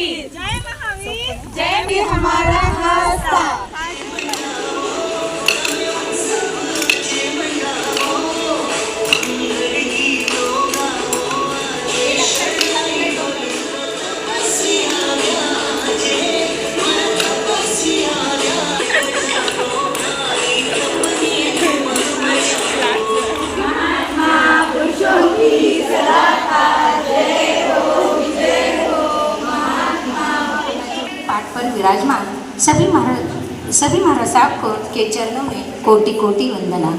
महावीर, जय महावीर, जय भी हमारा हास्ता। पाठ पर विराजमान सभी महाराज साहब को के चरणों में कोटि कोटि वंदना।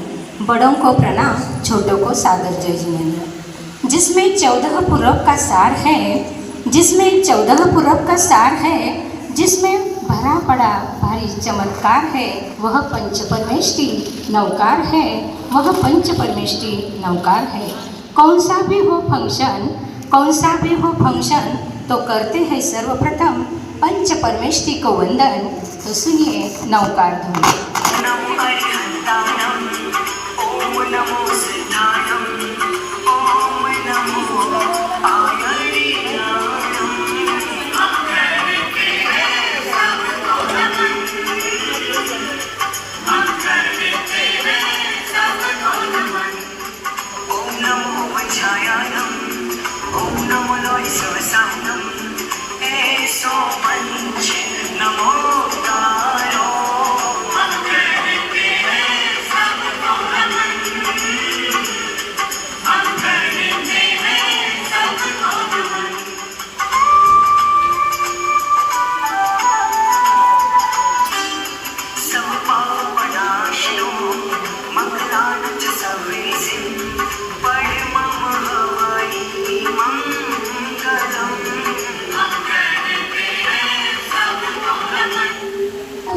बड़ों को प्रणाम, छोटों को सादर जय जिनेंद्र। जिसमें 14 पूरब का सार है, जिसमें 14 पूरब का सार है, जिसमें भरा पड़ा भारी चमत्कार है, वह पंच परमेष्टि नवकार है, वह पंच परमेष्टि नवकार है। कौन सा भी हो फंक्शन, कौन सा भी हो फंक्शन, तो करते हैं सर्वप्रथम पंच परमेष्टि को वंदन। तो सुनिए नवकार धुन। नमो हरिहंतानम, ओम नमो सिद्धानम, ओम नमो आयरियानम। हम करते हैं सबको नमन, हम करते हैं सबको नमन। ओम नमो वज्रायानम, ओम नमो लोहि शिवसानम, ऐसो पंच नमोकारो। हम करते हैं सबको नमन, हम करते हैं सबको नमन। सब पापनाशनो मंगलानंद सर्वेसिं, परमं हवै मंगलम्। हम करते हैं सबको नमन।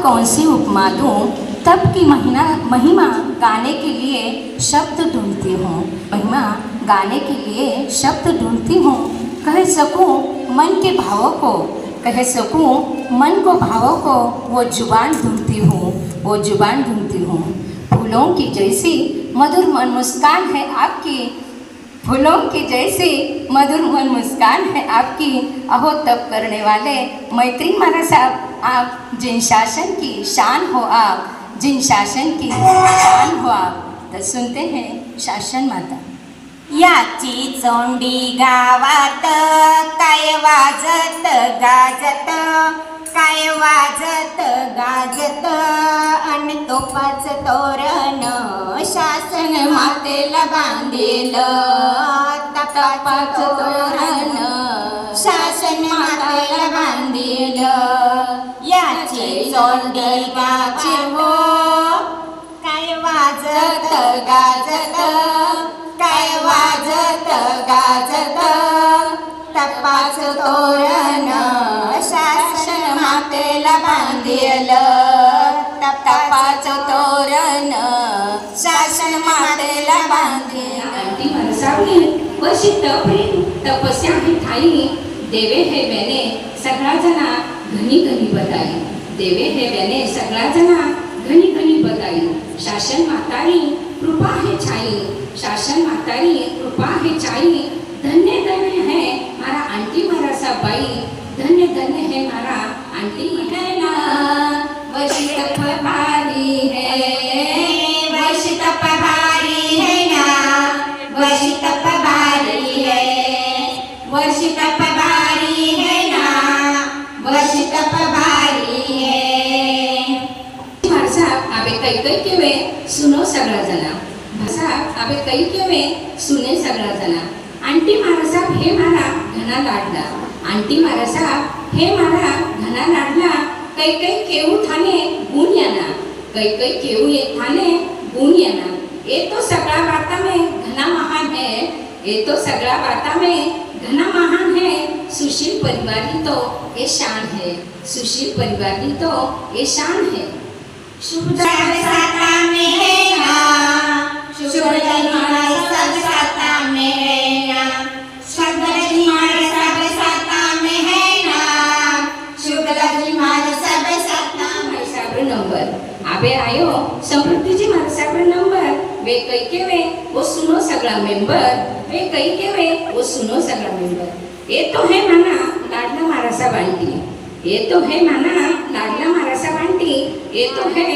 कौन सी उपमा दूँ, तब की महिमा गाने के लिए शब्द ढूंढती हूँ, महिमा गाने के लिए शब्द ढूंढती हूँ। कह सकूँ मन के भावों को, कह सकूँ मन को भावों को, वो जुबान ढूंढती हूँ, वो जुबान ढूंढती हूँ। फूलों की जैसी मधुर मन मुस्कान है आपकी, फूलों की जैसी मधुर मन मुस्कान है आपकी। अहो तब करने वाले मैत्री महाराज साहब, आप जिन शासन की शान हो आप, जिन शासन की शान हो आप। तो सुनते हैं शासन माता। याची चोंडी गावात काय वाजत गाजत, काय वाजत गाजत, आणि तोपाच तोरण शासन मातेला बांधेल, तपाच तोरण शासन मातेला बांधेल। याची चोंडी गावाची हो, काय वाजत गाजत, काय वाजत गाजत, तपाच तोरण शासन मातेला बांधेल, तपाच तोरण शासन मातेला बांधेल। आंटी मनसावली वशी तपस्या ही ठाई, देवे हे बेने सगळा जना घनी घनी बताई, देवे हे बेने सगळा जना घनी घनी बताई। शासन मातारी कृपा है छाई, शासन मातारी कृपा है छाई। धन्य धन्य है मारा आंटी मारा सा बाई, धन्य धन्य है मारा आंटी है ना। वशी तप भारी है, वशी तप भारी है ना, वशी तप भारी है, वशी तप भारी है ना, वशी तप भारी है। भाषा आबे कई कई केवे सुनो सगळा जना, भाषा आबे कई केवे सुने सगळा जना। आंटी मारा साहब हे मारा घना लाडला, आंटी मारा साहब हे मारा घना लाडला। कई कई केऊ थाने गुण याना, कई कई केऊ ये थाने गुण याना। ये तो सगळा वार्ता में घना महान है, ये तो सगळा वार्ता में घना महान है। सुशील परिवार की तो ये शान है, सुशील परिवार की तो ये शान है। शुभ सब साता में है ना, शुभ हमारे सब साता में है ना, शुभ हमारे सब साता में है ना, शुभ हमारे सब साता में। साबर नंबर आबे आयो समृद्धि जी मारा साबर नंबर। वे कई के वे वो सुनो सगळा मेंबर, वे कई के वे वो सुनो सगळा मेंबर। ये तो है माना लाडला मारासा बांटी, ये तो है माना लाडला मारासा बांटी, ये तो है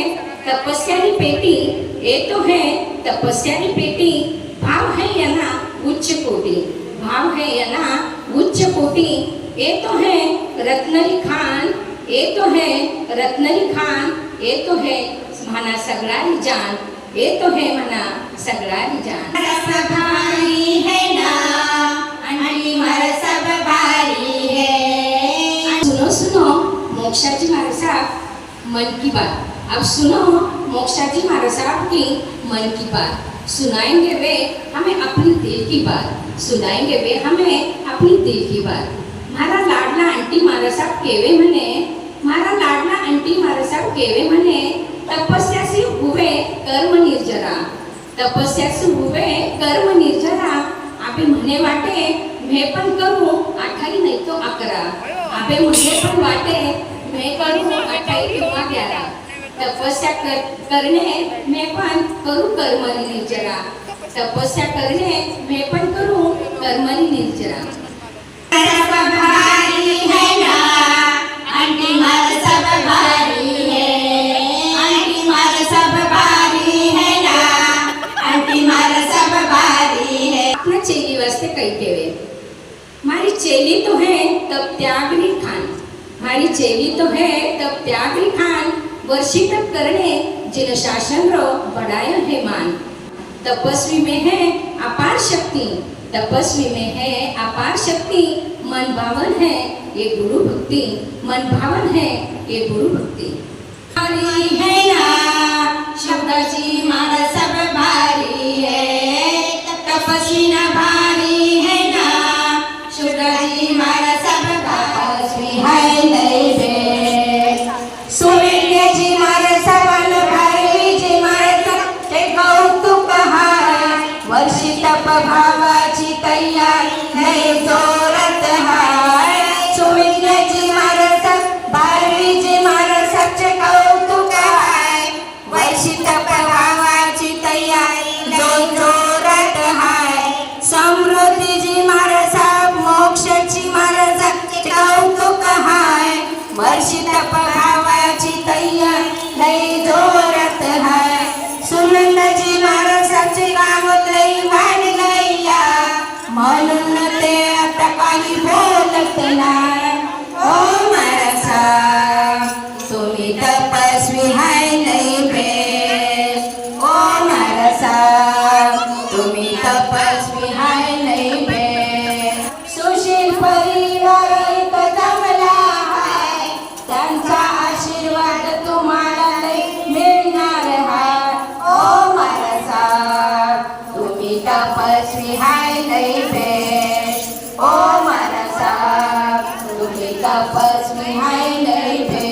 तपस्यारी पेटी, ये तो है तपस्यारी पेटी, भाव है यांना उच्च कोटी, भाव है यांना उच्च कोटी, ये तो है रत्नरी खान, ये तो है रत्नरी खान, ये तो है म्हणा सगळारी जान, ये तो है म्हणा सगळारी जान. सब भारी है ना, अंडी मार सब भारी है. सुनो सुनो मोक्षाची मारसा मन की बात, अब सुनो मोक्षाची मारसा की मन की बात, सुनाएंगे वे हमें अपनी दिल की बात, सुनाएंगे वे हमें अपनी दिल की बात. मारा लाडला आंटी मारासाहेब केवे म्हणे, मारा लाडला आंटी मारासाहेब केवे म्हणे, तपस्यासी हुवे कर्म निर्जरा, तपस्यासी हुवे कर्म निर्जरा. आपे म्हणे वाटे मैं पण करू 18 नाही तो 11, आपे म्हणे पण वाटे मैं करू 18 किंवा 11, तपस्या करणे मैं पण करू कर्मनी निर्जरा, तपस्या करणे मैं पण करू कर्मनी निर्जरा. सब भारी है ना, अंडी मार सब भारी है. अंडी मार सब भारी है ना, अंडी मार सब भारी है. अपना चेली वास्ते कई केवे, मारी चेली तो है तब त्यागरी खान, मारी चेली तो है तब त्यागरी खान, वर्षी तप करने जिन शासन रो बढ़ाया है मान. तपस्वी में है अपार शक्ति, तपस्वी में है अपार शक्ति, मन भावन है ये गुरु भक्ति, मन भावन है ये गुरु भक्ति. भारी है ना, शब्दाची मार सब भारी है. तपस्वी ना भारी है ना, शब्दाची मार सब तपस्वी है नहीं बे. सूर्याची मार सबन भारीची मार सब ते कौतुक हाय. वर्षी तप भावाची तयार नाही जोरत हाय. सूर्याची मार सब भारीची मार सबचे कौतुक हाय. वर्षी तप भावाची तयार जो जोरत हाय. समृद्धीची मार सब मोक्षाची मार सबचे कौतुक हाय. वर्षी तप भावाची तयार नाही जोरत हाय. सुनंदाची मार सबचे काम लई वाढलैया, म्हणून ते आता काही बोलत नाही. ओ मारसा तुम्ही तपस्वी हाय नाही बे. ओ मारसा तुम्ही तपस्वी हाय नाही बे. सुशील परिवार इथं जमला हाय, त्यांचा आशीर्वाद तुम्हाला लई मिळणार हाय. ओ मारसा तुम्ही तपस्वी हाय नाही बे. ओ मारसा तुम्ही तपस्वी हाय नाही बे.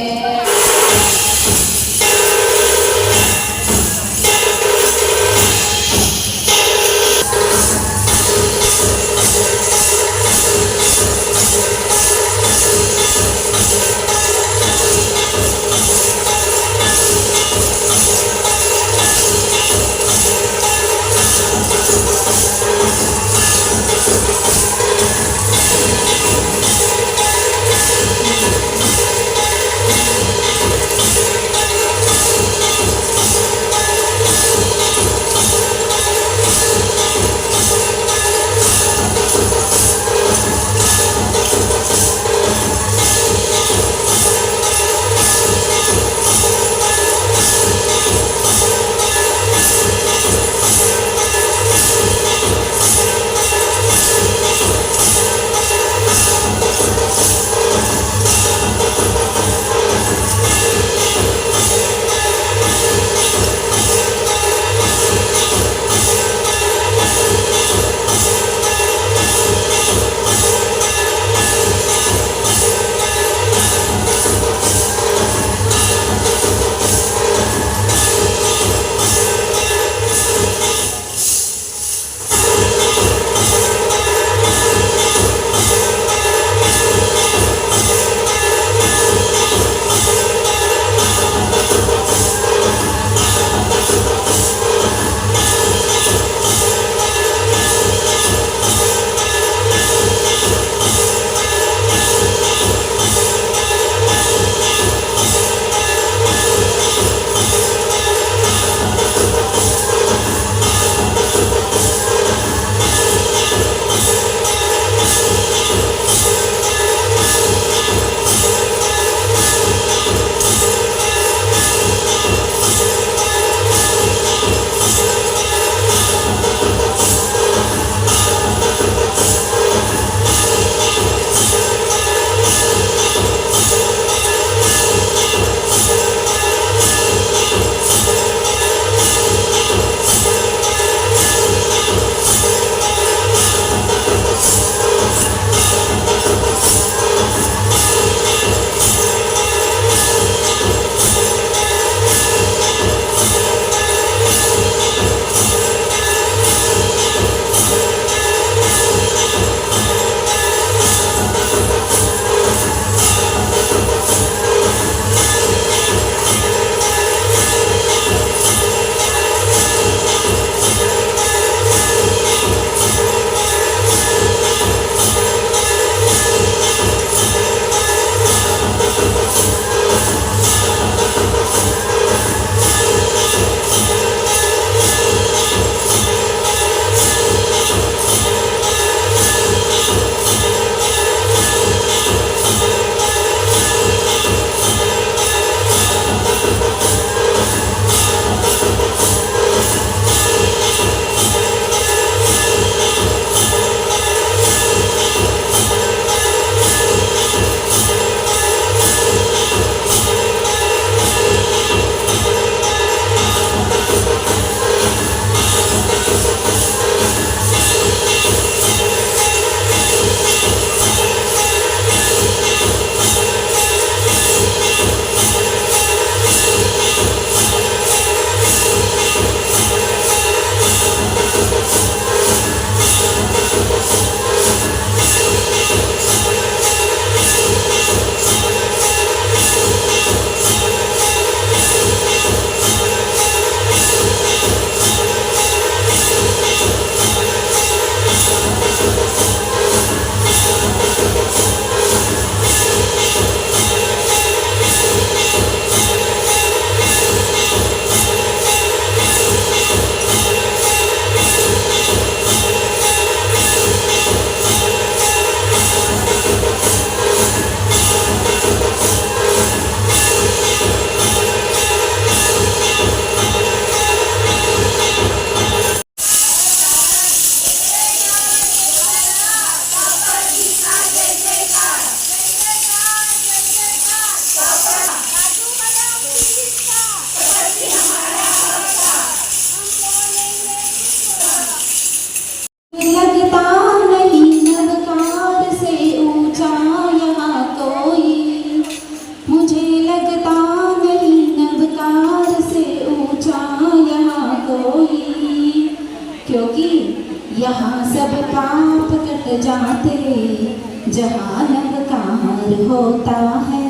जहाँ नवकार होता है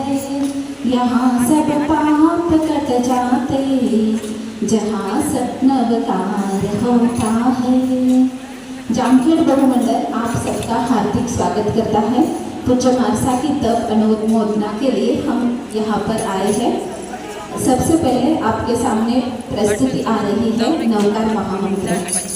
यहाँ सब पाप कट जाते, जहाँ सब नवकार होता है। जामखेड़ बहुमंडल आप सबका हार्दिक स्वागत करता है। पूज्य मानसा की तप अनुमोदना के लिए हम यहाँ पर आए हैं। सबसे पहले आपके सामने प्रस्तुति आ रही है नवकार महामंत्र।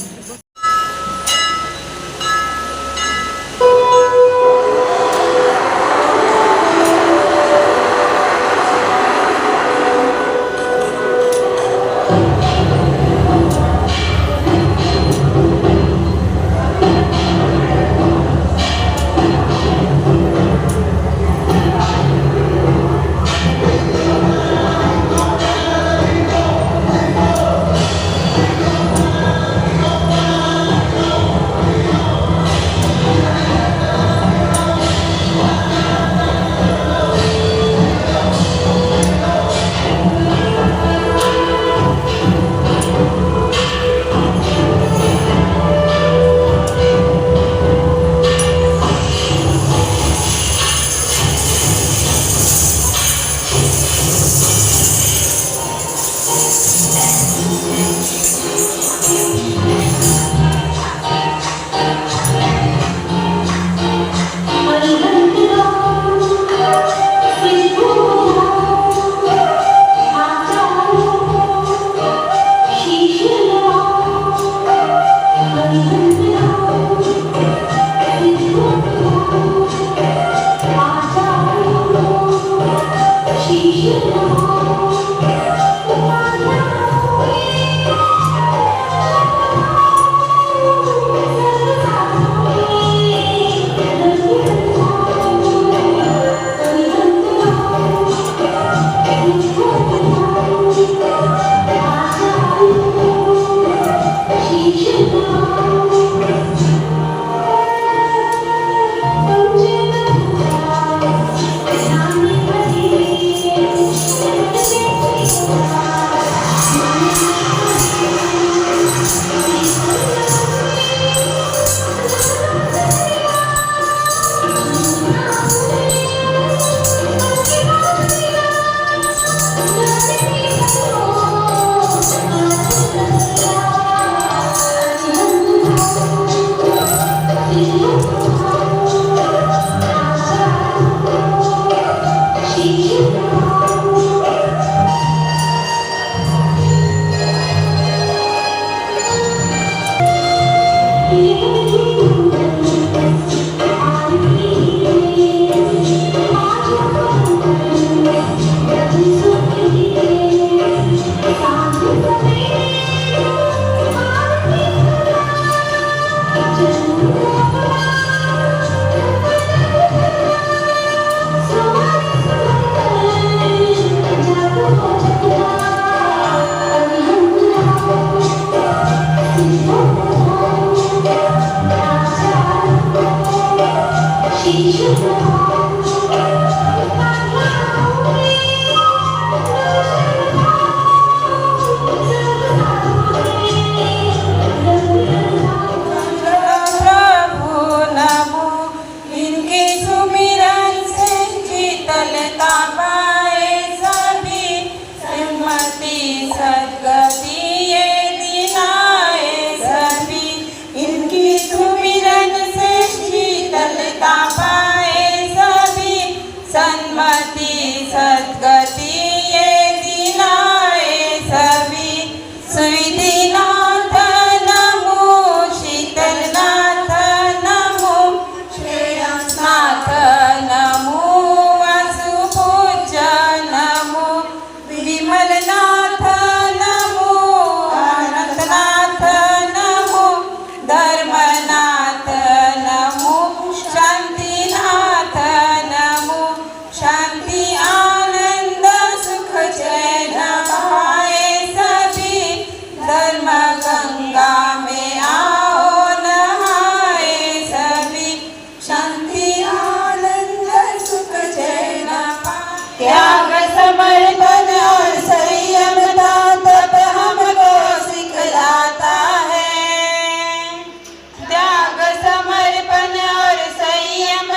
समर्पण और संयम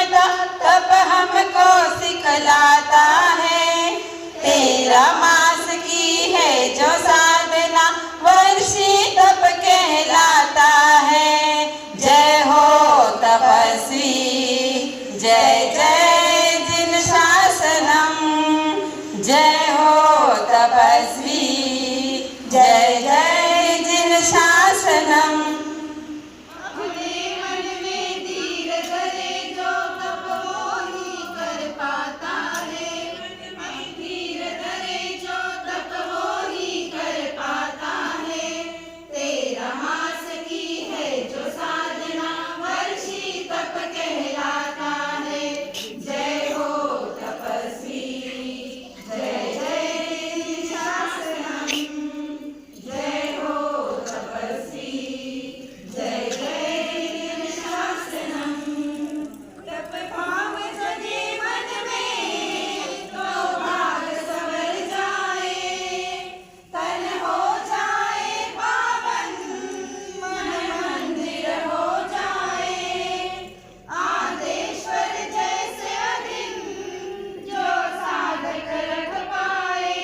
जय जय जिन शासनम, जय हो तपस्वी, जय जय जिन शासनम। अपने मन में धीर धरे जो तप वो ही कर पाता है, धीर धरे जो तप वो ही कर पाता है। 13 मास की है जो साधना वर्षी तप कहलाता है। जय हो तपस्वी, जय जय शासनम, जय हो तपस्वी, जय जय शासनम। तप भाव जगे मन में तो भाग सवर जाए, तन हो जाए पावन, मन मंदिर हो जाए। आदेश्वर जैसे अधीन जो साधक रख पाए,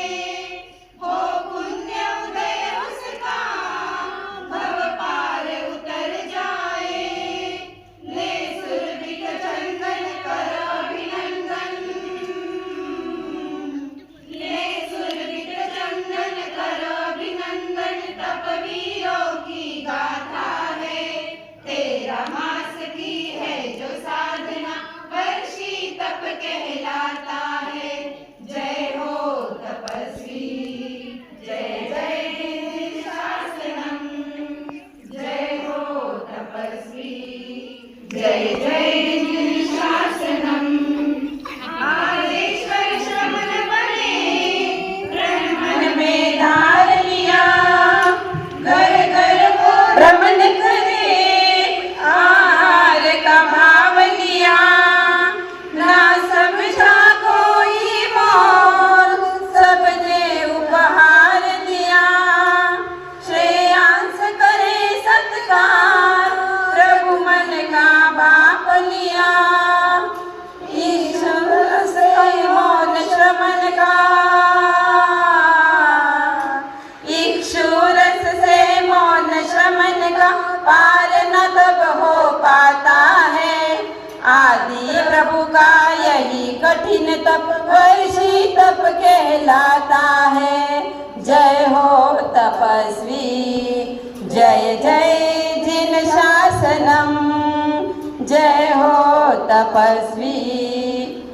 हो पुण्य उदय उसका भव पार उतर जाए। ले सुरभिक चंदन कर अभिनंदन, ले सुरभिक चंदन कर अभिनंदन। तपवीरों की गाथा है, 13 मास की है जो साधना वर्षी तप कहलाता है। जय हो तपस्वी, जय जय शासनम, जय हो तपस्वी, जय जय शासनम। आदेश्वर श्रवण बने ब्रह्मन में धार लिया, घर घर वो भ्रमण करे आहार का भाव लिया। ना समझा कोई मोल, सबने उपहार दिया। श्रेयांस करे सत्कार, प्रभु मन का बाप लिया। ईश्वर से मौन श्रमण का, ईक्षुरस से मौन श्रमण का पार न तब हो पाता है। आदि प्रभु का यही कठिन तप वर्षी तप कहलाता है। जय हो तपस्वी, जय जय जिन शासनम, जय हो तपस्वी,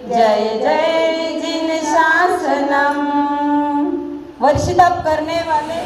जय जय जिन शासनम। वर्षी तप करने वाले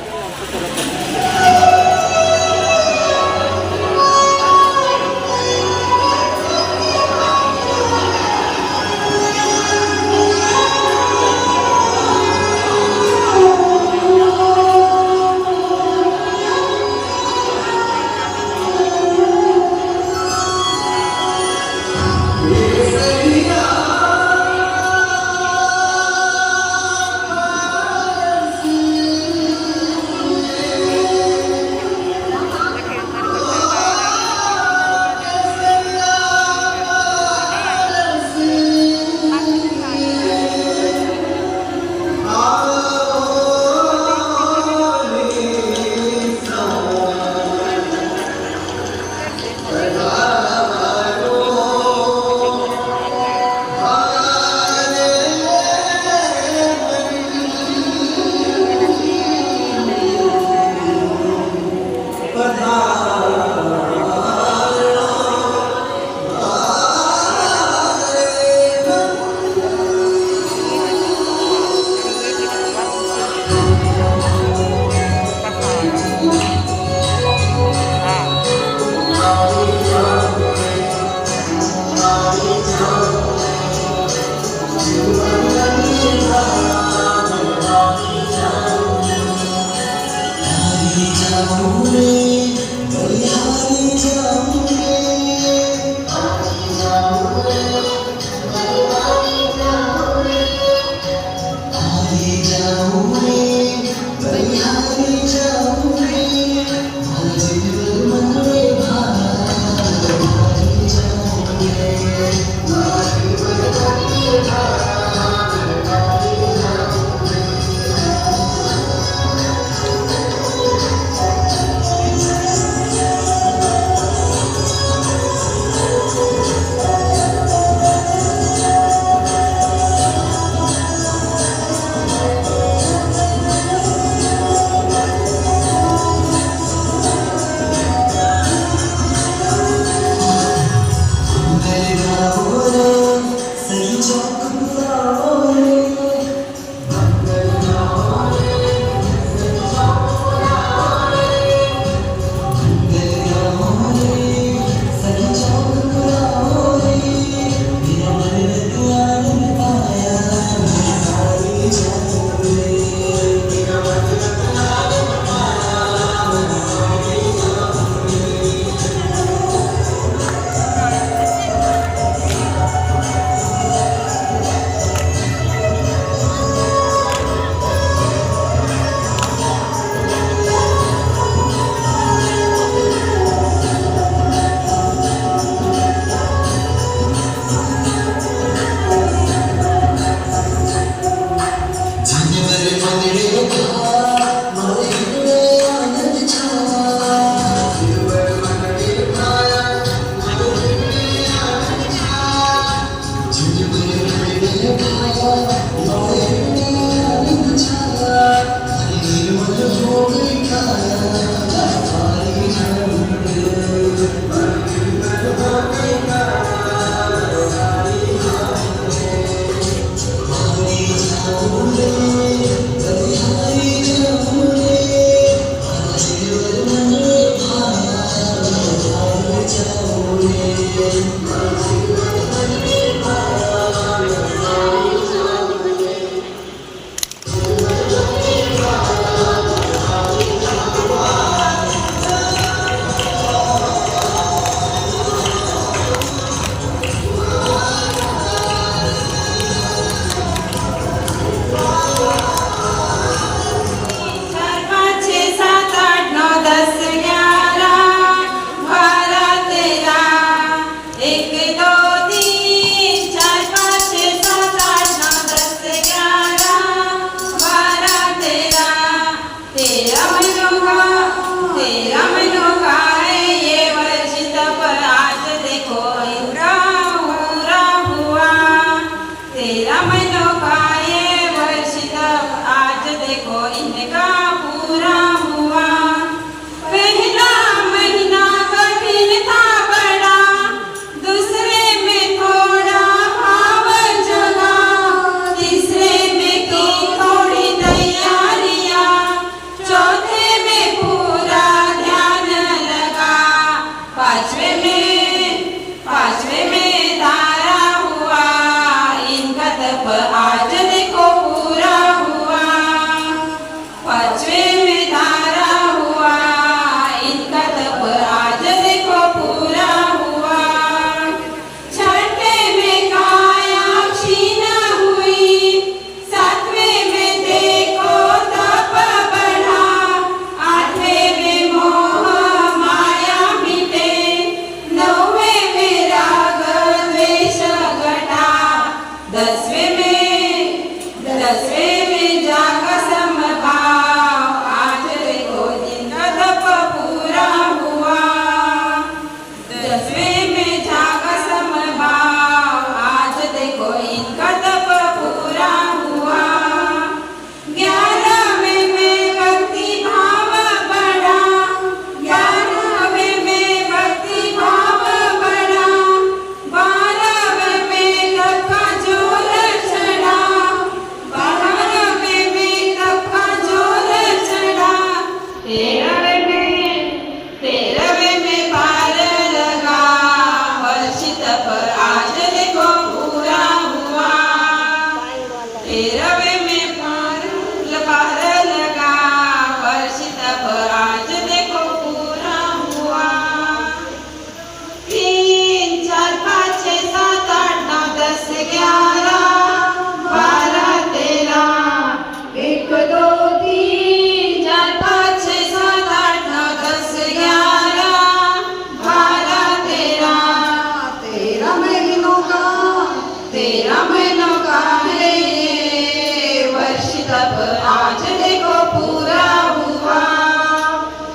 13 महीनों का है ये वर्ष तब आज देखो पूरा हुआ.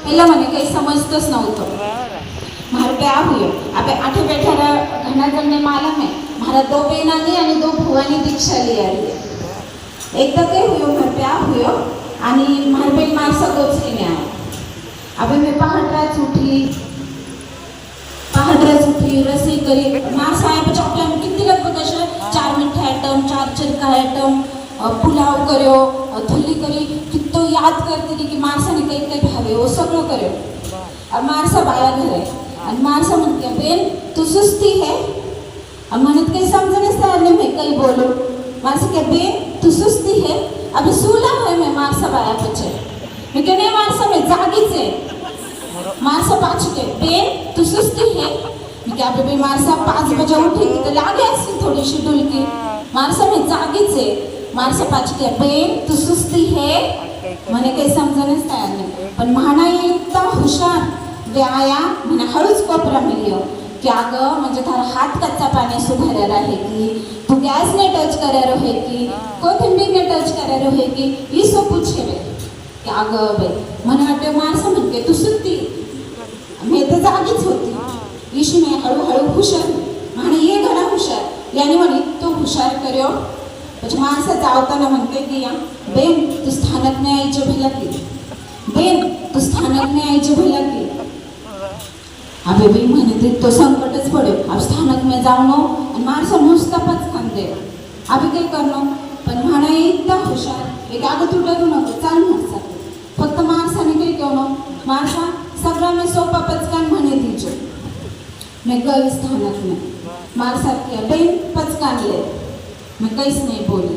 पहिला म्हणे काही समजतच नव्हतं. मारे पे हुयो अबे आठे बैठा घना जन ने मालूम है मारा 2 बहना ने आणि 2 भुवानी दीक्षा ली आली. एकदा काय हुयो मारे पे हुयो आणि मारे पे माणसा गोचरीने आया. अबे मैं पहाड़रात उठी रसोई करी माणसा आया पे चॉकलेट किती लगभग असे 4 मिठा आइटम 4 चिरका आइटम पुलाव करो थल्ली करी कितो याद करते थी कि माणसाने काही भावे वो सगळं करो. अब माणसा बाया घरे आणि माणसा म्हणते बेन तू सुस्ती है. अब म्हणत काही समजणच तयार नाही मैं काही बोलो. माणसा क्या बेन तू सुस्ती है अभी सूला है मैं माणसा बाया पचे. मैं कहने माणसा मैं जागीच है. माणसा पाछ के बेन तू सुस्ती है. मैं क्या अभी माणसा 5 बजे उठी तो लागे ऐसी थोड़ी सी डुलकी. माणसा मैं जागीच है. माणसा पाछ के बेन तू सुस्ती है. म्हणे काही समजणच तयार नाही. पण म्हणा इतका हुशार व्याया म्हणे हळूच कोपरा मिलियो की अगं म्हणजे थारा हात कच्चा पाण्यासू भरा रहे की तू गॅस ने टच करा रहे की कोथिंबीर ने टच करा रहे की ही सो पूछे वे की अगं बाई म्हणे वाटते माणसं म्हणते तू सुट्टी. मी तर जागीच होती. ईशी मी हळूहळू हुशार म्हणे ये घडा हुशार याने म्हणे तो हुशार करो. પછી માણસે આવતાના મને કહી ગયા બેન તું સ્થાનક में आई जो भला की बेन तू स्थानक में आई जो भला की. अबे बी म्हणे तो संकटच पडे. अब स्थानक में जावनो आणि माणसं नुसता पचकान दे. अबे काही करणं पण म्हणा इतका हुशार एक अगं तू डरू नको चाल माणसा फक्त माणसाने काही केवणं माणसा सगळं में सोपा पचकान म्हणे दीजो. मैं गई स्थानक में माणसा किया बेन पचकान ले. मैं कहीं नहीं बोली.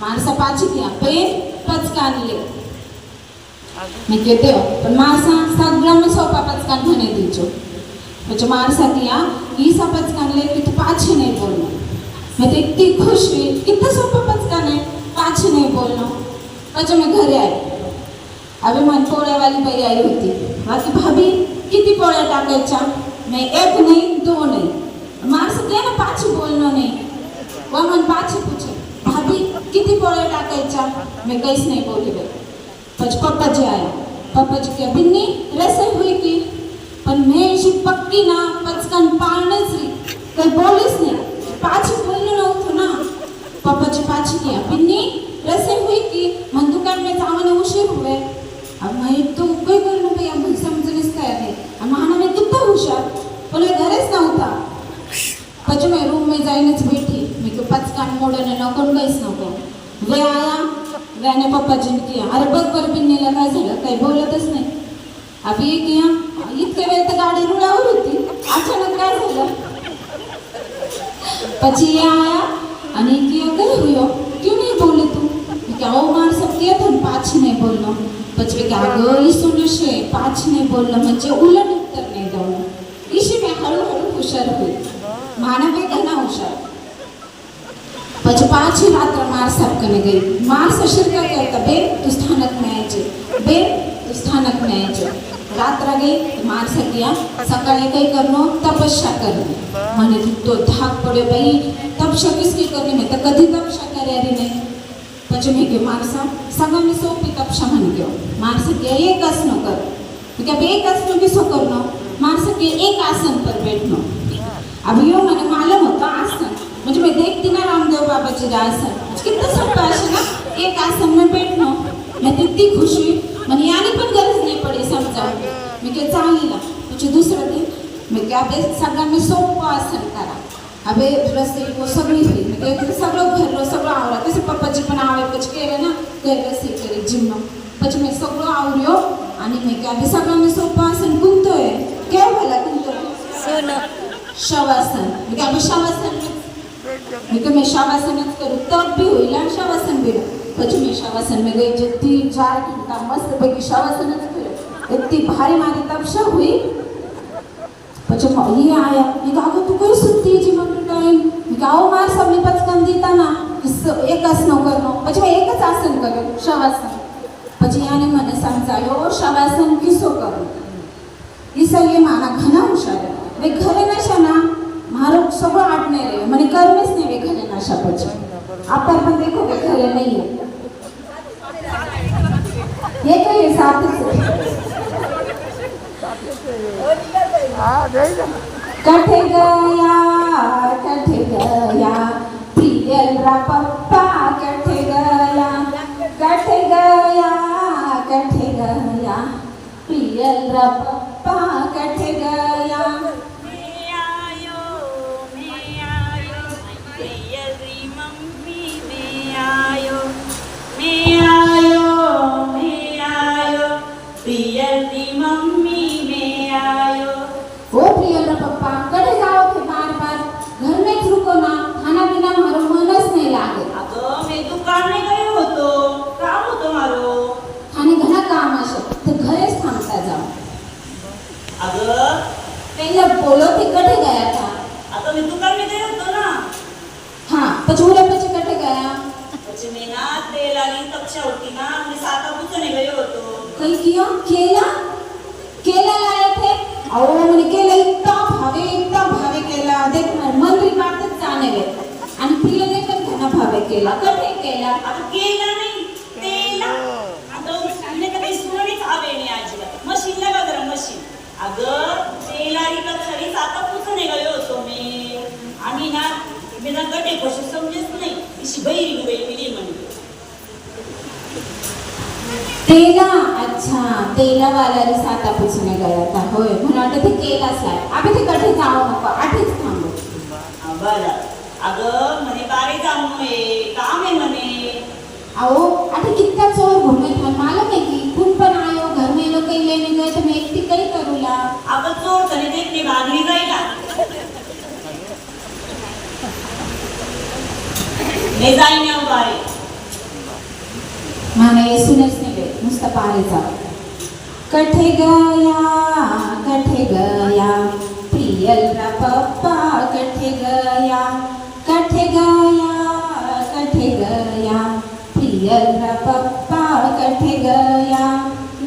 माणसा पाची किया बेन पचकान ले. मैं कहते हो पण माणसा सगळं में सोपा पचकान म्हणे दीजो. म्हणजे माणसा किया ईसा पचकान ले की तू पाची नहीं बोलना. मैं तो इतनी खुश हुई कितना सोपा पचकान है पाची नहीं बोलना. म्हणजे मैं घरे आई. अभी मन पोळ्या वाली बाई आई होती. बाकी भाभी किती पोळ्या टाकायच्या. मैं 1 नहीं 2 नहीं. माणसं क्या ना पाची बोलणं नाही. वह मन पाछे पूछे भाभी किती पोळ्या टाकायच्या. मैं कहीच नहीं बोली बाई. પછી પપ્પાજી આયા. પપ્પાજી કે બિન્ની રસોઈ हुई की पण मैं अशी पक्की ना पचकन पाळणच री काही बोलीच नाही. पाछी बोलणं नव्हतं ना. पप्पाजी पाछी किया बिन्नी रसोई हुई की मन दुकान में जावाने उशीर हुए. अब मैं तो काही करणं बाई आम्ही समजणच तयार नाही. आणि महाना मैं कितना हुशार पण घरेच नव्हता. પછી मैं रूम में जाइनेच बैठी. मैं तो पचकान मोडने नको काहीच नको. वे आया व्याने पप्पाजीने किया अरे बघ बरं बिन्नीला काय झालं काही बोलतच नाही. अब ये किया इतके वेळ तर गाडी रुळावर होती अचानक काय झालं. પછી ये आया आणि किया काय हुयो क्यों नहीं बोले तू. क्या ओ मार सब किया था पाछी नहीं बोलना. પછી क्या गं ईसू नशे पाछी नहीं बोलणं म्हणजे उलट उत्तर नाही देणं. ईशी मी हळूहळू हुशार हुई. मानवे घना हुशार. પછી પાછી રાત્રે માર સાહેબ કને ગઈ. માર સશિરકા કહેતા બેન તું સ્થાનક में आयचे बेन तू स्थानक में आयचे. रात्र गई मार साहेब किया सकाळी काही करणं तपस्या करणे. म्हणे तो धाक पडे बाई तपस्या किसकी करणे. मी तर कधी तपस्या કર્યા नाही. પછી મેં કહ્યું મારસા સગા મેં સોંપી તપસ્या म्हणे गयो. मारसा किया एक आसन कर. क्या एक आसन किसो करनो. मारसा किया एक आसन पर बैठनो. अब यो मैंने मालूम होता आसन म्हणजे मैं देखती ना रामदेव बाबा जी आसन कितना सोपा है ना. एक आसन में बैठना. मैं इतनी खुश हुई मैंने यानी पण गरज नहीं पड़ी समझा. मैं क्या चालीला मुझे दूसरा दिन मैं क्या सगळं में सोपं आसन करा. अबे रसोई वो सगळी हुई. मैं क्या सगळं भरलं सगळं आवरा तसे पप्पाजी पण आवरे પછી केलं ना काही रसोई करी जिम. પછી मैं सगळं आवऱ्यो आणि मैं क्या सगळं में सोपं आसन कोणतं क्या भला कोणतं शवासन. मैं क्या शवासन मैं तो मैं शवासनच करूँ तब भी हुई ला शवासन भी. પછી मैं शवासन में गई जो 3-4 घंटा मस्त पैकी शवासनच करो. इतनी भारी मारी तपस्या हुई. પછી ये आया ये कहा तू कहीं सुती जी म्हणून टाइम. मैं कहा मार सबने पचकन देता ना एक आसन करनो. પછી मैं एकच आसन કર્યો शवासन. પછી याने મને समजायो शवासन किसो करो. ईसा ये माना घना हुशार वे घरे नशा ना मारो सगळं आठ नाही रे म्हणे कर्मेच नाही वे घरे ना नशा पर चढ़। आप पर देखोगे घर नहीं है, ये तो हिसाब से कठे गया प्रियल रा पप्पा कठे गया प्रियल रा पप्पा कठे गया। मैं आयो प्रियरी मम्मी मैं आयो प्रियरी मम्मी मैं आयो। ओ प्रियल रा पप्पा कठे जाओ थे बार बार, घर में ज रुको ना, खाना पीना मारो मनच नहीं लागे। अगं मी दुकानने गयो होतो, काम होतं मारो. आणि घना काम असे तर घरेच थांबता जाओ। अगं पहले बोलो थे कठे गया था। आता मी दुकानने गयो होतो ना. हाँ पछूले पछे कठे गया। પછી મેં ના તેલ આલી તક્ષા होती ना, मी साता पुसने गयो होतो. कहीं किया केला लाए थे। और मैंने केला इतना भावे केला देख मंदिर बातच जाने वे आणि प्रिय ने पण घना भावे केला कठे केला। आता केला नाही तेला. आता मी काही सुरणीच हवे नाही आजीला. मशीन लागा जरा मशीन. अगं तेल आली तक्षाली साता पुसने गयो होतो मी. आणि ना मी ना गटे कशी समजेच नाही. इशी बहिरी मिली म्हणे. तेला अच्छा तेला वाला रे साता पूछने गया था होय म्हणून वाटत ते केलाच लाय। अबे ते कठे जाऊ नको आठीच थांबो। बरं अगं म्हणे बारे जाऊ नये काम आहे म्हणे. आओ आठे कितना चोर घूमे थे मालूम है कि कुन पण आयो घर में लोग कहीं लेने गए तो मैं एकटी कई करूला। अगं चोर तने देखणे भागली जायला. ले जाईन बारे. माने सुनेच नहीं बे नुसतं पारे जा। कठे गया प्रियल रा पप्पा कठे गया प्रियल रा पप्पा कठे गया।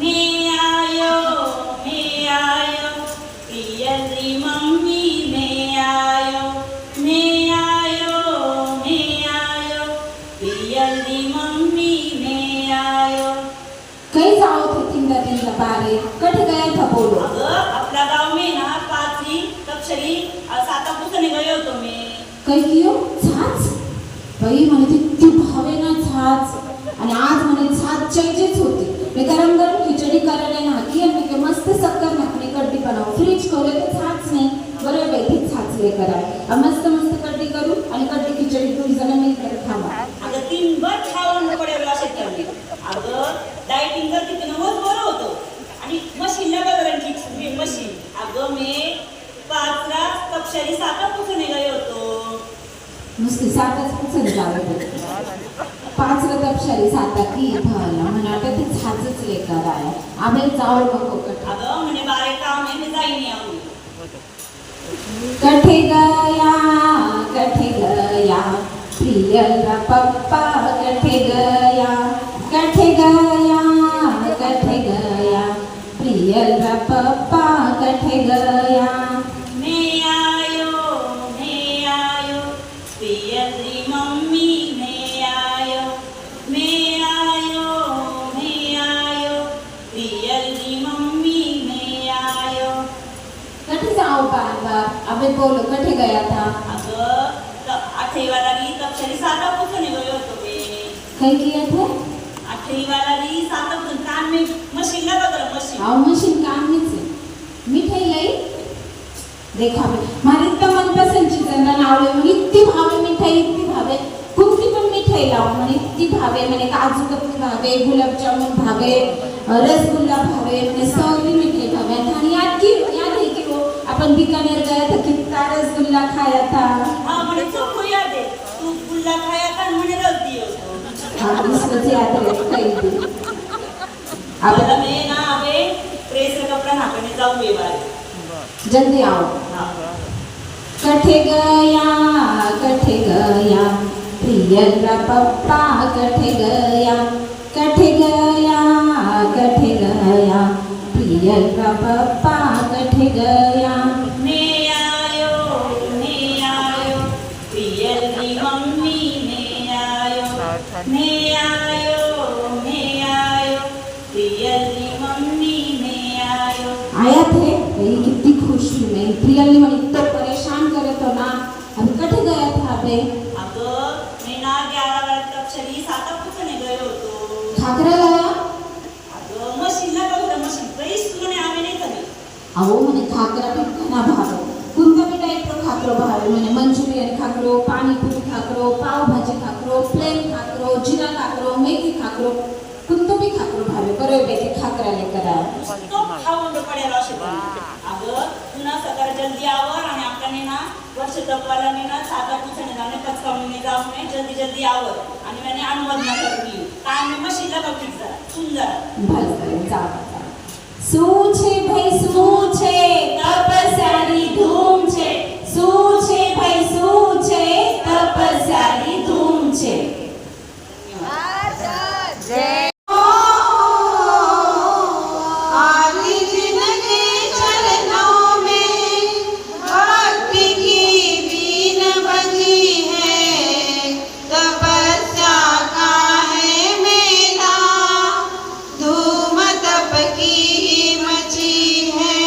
मैं आयो प्रियरी मम्मी मैं आयो प्रियरी मम्मी मैं आयो. कहीं जाओ थे तीन बारे कठे गया था बोलो। अगं आपल्या गाव में ना पाचवी तक्षरी साता पुसने गयो होतो मी. काही कियो छाच बाई म्हणे ती भावे ना छाच आणि आज म्हणे छाच चेंजेस होती। मी गरम खिचडी करायला नाकी आणि मी मस्त सक्कर नाकणी कड्डी बनाव फ्रीज खोले तर छाच नाही बरं बाई ती छाच ले कराय मस्त कड्डी करू आणि कड्डी खिचडी दोन जण मिळकर खावा। अगं तीन बर खावण पडेल असे ठरले. अगं डायटिंग करते ते नवस बरं होतं आणि मशीनला बघायची मशीन. अगं मी 5ला तक्षरी साता पुसने गयो होतो. नुसती सातच पुचन जावे 5 तपशाली साता की भाला म्हणाट ती छाचच ले कराय आम्ही जाऊ नको कठे। अगं म्हणे बारे काम आहे मी जाईन यावं. कठे गया प्रियल रा पप्पा कठे गया प्रियल रा पप्पा कठे गया। मैं आयो प्रियरी मम्मी मैं आयो प्रियरी मम्मी मैं आयो. कठे जाओ बार अबे बोलो कठे गया था। अगं 8वी वाला री तक्षरी साता पुसने गयो होतो मी. कहीं किया थे 8वी वाला री साता पुसने कान में मशीन लगा जरा मशीन. आओ मशीन काम में से मिठाई लाई देखा बे मारी इतना मनपसंद चीज है ना आवडे मग इतनी भावे मिठाई इतनी भावे कोणती पण मिठाई लाव म्हणे इतनी भावे म्हणे काजू कतली भावे गुलाबजामुन भावे रसगुल्ला भावे म्हणे सगळी मिठाई भावे आणि याद है कि वो अपन बीकानेर गए थे कितना रसगुल्ला खाया था। हाँ म्हणे चोखो याद आहे. तू गुल्ला खाया का म्हणे रस दियो होतो. हाँ इसको याद है कहीं भी आता अब मी ना अबे प्रेस कपड़ा नाकने जाऊ बे बारे. जल्दी आओ। हाँ. कठे गया प्रियल रा पप्पा कठे गया प्रियल रा पप्पा कठे गया। मैं आयो प्रियरी मम्मी मैं आयो प्रियली मम्मी मैं आयो. आया थे ये कितनी खुश हुई मैं प्रियली मन इतना परेशान करे तो ना अभी कटे गया था अबे अगं मी ना 11 वाजता शरीर साता पुसणे गयो होतो. खाकरा लाया अगं मशीनला बघलं मशीन पैस तुला आम्ही नाही करी. अहो मैंने खाकरा भी घना भावे कुंता भी टाइप रो खाकरो भावे मैंने मंचूरियन खाकरो पानीपुरी खाकरो पाव भाजी खाकरो प्लेन खाकरो जीरा खाकरो मेथी खाकरो कुंतो भी खाकरो भावे बरो बेटे खाकरा लेकर आया नुसतं खाऊन पडेल असे अगं पुन्हा सकाळ जल्दी आवर आणि आपल्याने ना वर्ष तपवाला ना साता पुसणे जाणे पचकावणे जाऊ नये जल्दी जल्दी आवर आणि मैंने अनुमोदना करली काम मशीनला बघित जा सुन जरा. भले जा શું છે ભાઈ શું છે તપસ્યાની ધૂમ છે શું છે ભાઈ શું છે તપસ્યાની ધૂમ છે आली जिंदगी चरणों में भक्ति की बीन बजी है तपस्या का है मेला धूम तप की मची है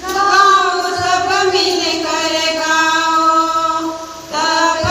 गाओ सब मिलकर गाओ तप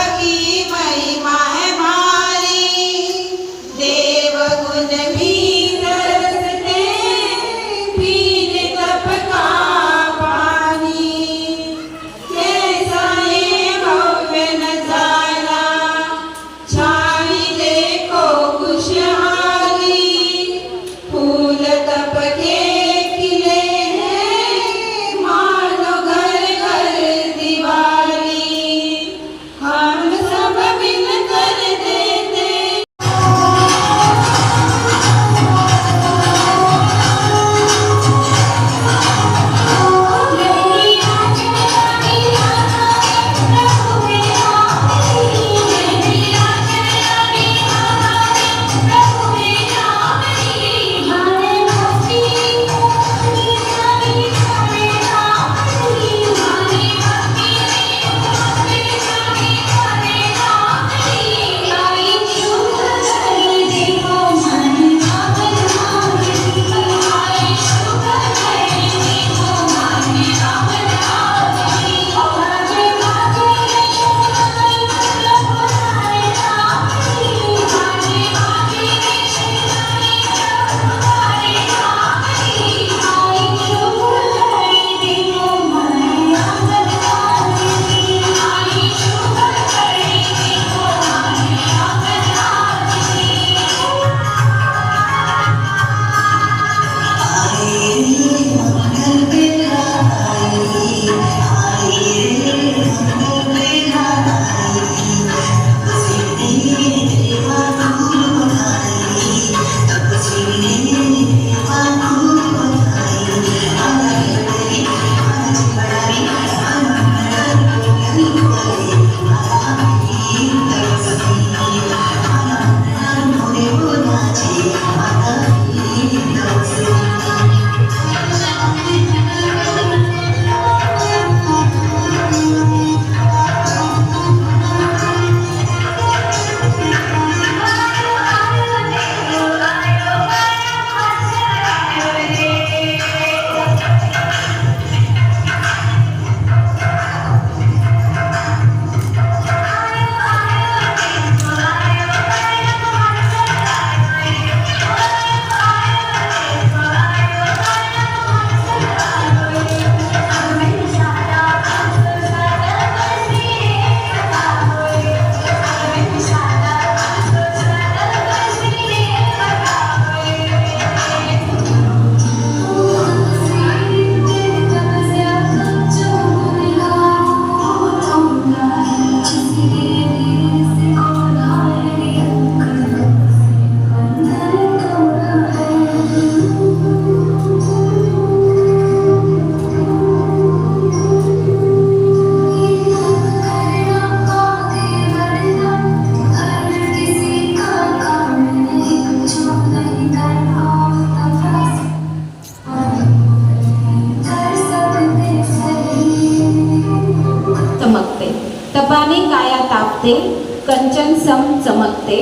कंचन सम चमकते.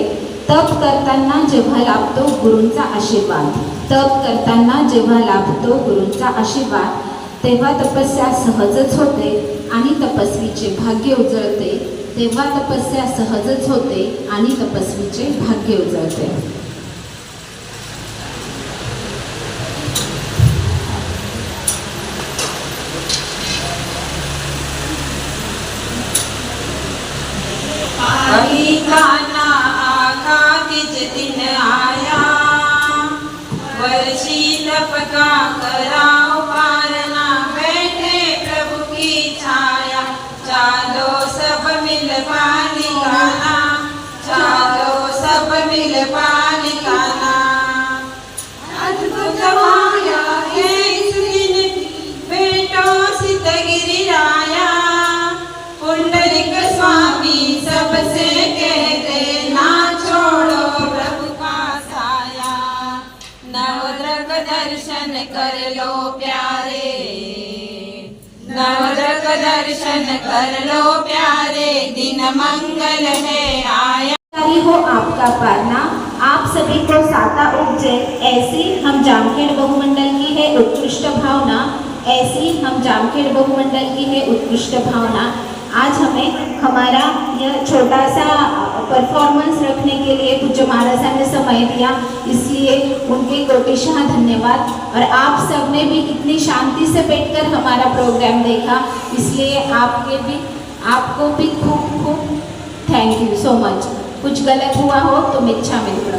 तप करताना जेव्हा लाभतो गुरूंचा आशीर्वाद, तप करताना जेव्हा लाभतो गुरूंचा आशीर्वाद, तेव्हा तपस्या सहजच होते आणि तपस्वीचे भाग्य उजळते. तेव्हा तपस्या सहजच होते आणि तपस्वीचे भाग्य उजळते. अभी खाना आका किच दिन आया, वर्षी तप का कराओ पारना, बैठे प्रभु की छाया, चालो सब मिल पानी खाना, चालो सब मिल पानी खाना. अद्भुत माया है इस दिन बेटों सित गिरिराया, पुंडलिक स्वामी सबसे कहते ना छोड़ो प्रभु का साया. नवद्रक दर्शन कर लो प्यारे, नवद्रक दर्शन कर लो प्यारे, दिन मंगल है आया. हो आपका पारना, आप सभी को साता उपजे. ऐसी हम जामखेड़ बहुमंडल की है उत्कृष्ट भावना, ऐसी हम जामखेड़ बहुमंडल की है उत्कृष्ट भावना. आज हमें हमारा यह छोटा सा परफॉर्मेंस रखने के लिए पूज्य महाराजा ने समय दिया, इसलिए उनके कोटिशः धन्यवाद. और आप सब ने भी इतनी शांति से बैठकर हमारा प्रोग्राम देखा, इसलिए आपको भी खूब खूब थैंक यू सो मच. कुछ गलत हुआ हो तो मिच्छा मित्र.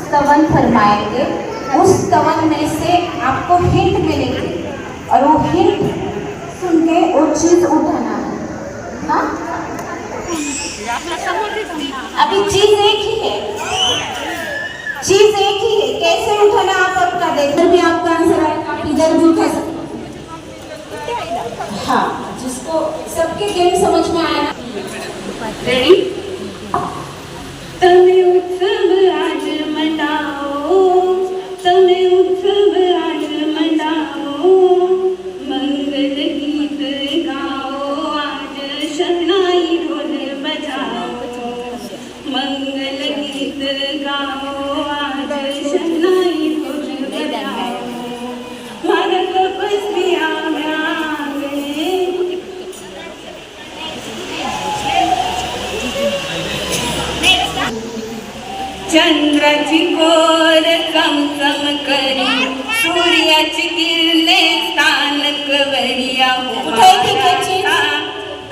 स्तवन फरमाएंगे, उस स्तवन में से आपको हिंट मिलेगी और वो हिंट सुन के वो चीज उठाना है. हाँ, अभी चीज एक ही है, चीज एक ही है. कैसे उठाना आप आपका देख, इधर भी आपका आंसर आएगा, इधर भी उठा सकते. हाँ, जिसको सबके गेम समझ में आया ना. रेडी? તમે ઉત્સવ આજ મનાવો, તમે ઉત્સવ આજ મનાવો, મંગલ ગીત ગાઓ, આજ શરણાઈ ઢોલ બજાવો, મંગલ ગીત ગાઓ, આજ શરણાઈ ઢોલ બજાવો. મારા તપસ્વી આવ્યા આંગણે, चंद्राची कोर चमचम करी, सूर्याची किरणे स्थानक वरिया.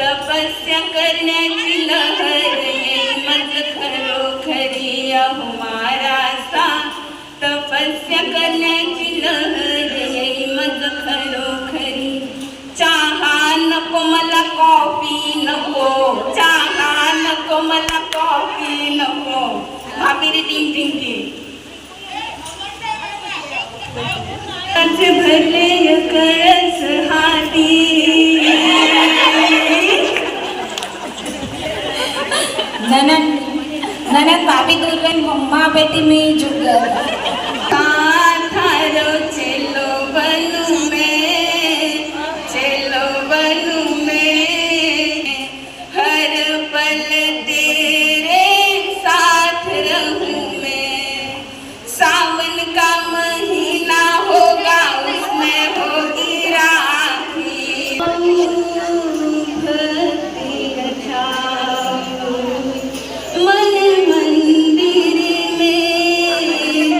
तपस्या करण्याची लहर येई मज खरोखरी अहो महाराजा, तपस्या करण्याची लहर येई मज खरोखरी. चहा नको मला कॉफी नको, चहा नको मला कॉफी नको, भाभी टिंग टिंग टिंग. भरले कळस हाती, ननद भाभी दुल्हन मम्मा बेटी में जुगल. थारो चलो बनू में, चलो बनू में, हर पल तेरे साथ रहूं मैं. सावन का महीना होगा उसमें होगी राखी, भक्ति रचाओ मन मंदिर में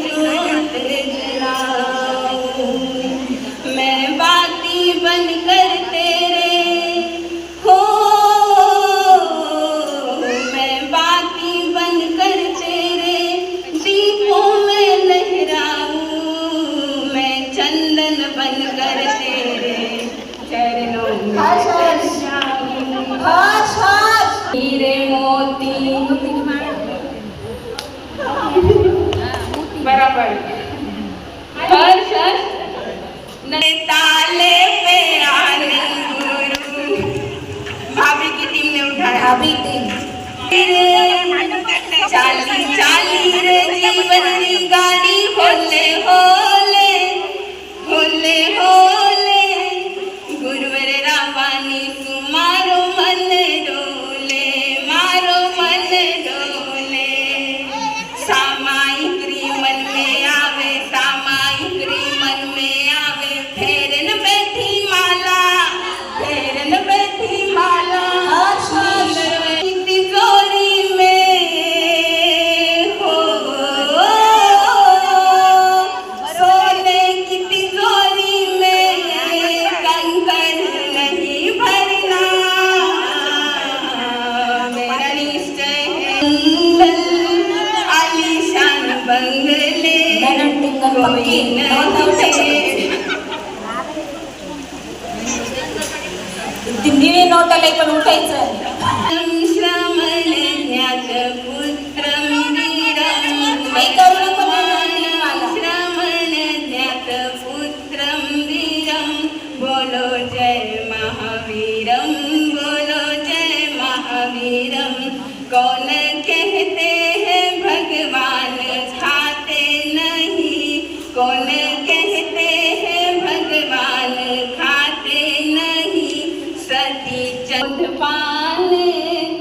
ज्योत जलाओ. मैं बाती बनकर तेरे हो, बराबर हर्ष ताले पे आने गुरु भाभी की टीम ने उठाया भाभी टीम चाली चाली रे जीवन री गाड़ी होले होले होले होले गुरुवर रामानी मारो मन डोले सामायिक री मन में आवे सामायिक री मन में आवे फेरन बैठी माला तिजोरी में हो सोने की तिजोरी में कंकड़ नहीं भरना मेरा निश्चय है आलीशान बंगले कोई नहीं दिंडीने नोट आले पण उठायचं श्रमण ज्ञात पुत्रं वीरं काही करू नको मला श्रमण ज्ञात पुत्रं वीरं बोलो जय महावीरं बोलो जय महावीरं कौन कहते हैं भगवान खाते नहीं कौन कहते हैं भगवान खाते नहीं सती चंद पाने